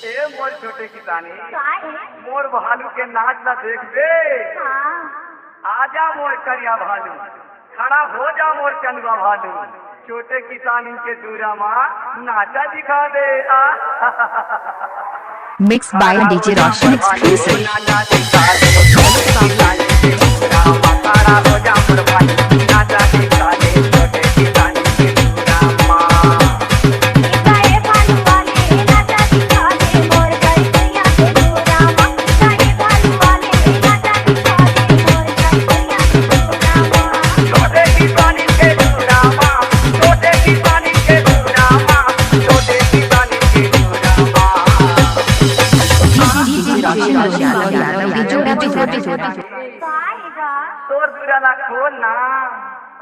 ए मोर छोटे किसानी मोर भालू के नाच ला देख दे। आजा मोर करिया भालू, खड़ा हो जा मोर चंदुआ भालू, छोटे किसानी के दूरा माँ नाचा दिखा दे। Mixed by DJ Roshan exclusive. खड़ा हो जा मोर भालू, नाचा दिखा दे छोटे किसानी के दूरा माँ। तोर दूरा ला खोल ना,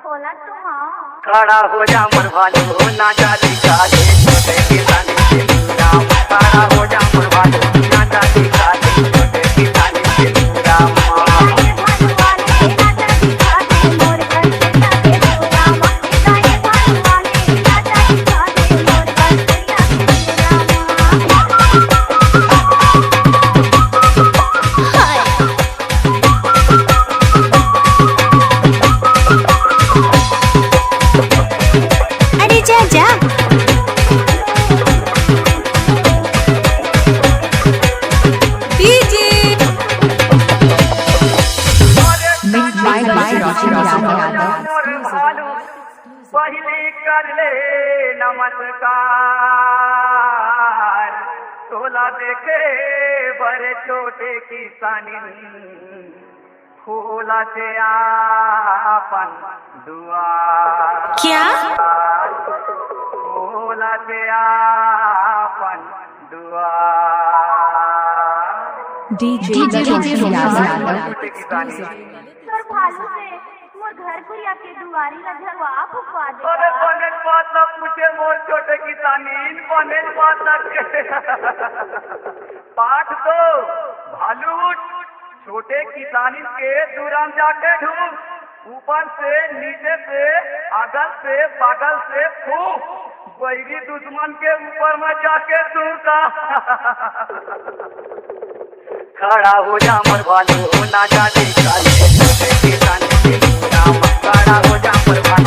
खोला तो हाँ। खड़ा हो जा मोर भालू, नाचा दिखा दे छोटे किसानी के दूरा माँ। खड़ा हो जा मोर भालू, नाचा दिखा दे छोटे किसानी के दूरा माँ। अरे जा जा। Mixed by DJ Roshan. पहले कर ले नमस्कार, तोला देखे बड़े छोटे किसानी, फूला से आपन दुआर। क्या? फूला से आपन दुआर। DJ Roshan. छोटे किसानी तोर भालू से मोर घर को आके दुआरी ला झरवा फुकवा दे। अरे बनेल बात ना पूछे मोर छोटे किसानी, बनेल बात ना के पाठ दो भालू छोटे किसानी के दूराम जाके ढूंढ, ऊपर से नीचे से अगल से बगल से फूक, बैरी दुश्मन के ऊपर में जाके सूखा। खड़ा हो जा मोर भालू, नाचा दिखा दे छोटे किसानी के दूरा माँ। खड़ा हो जा मोर भालू।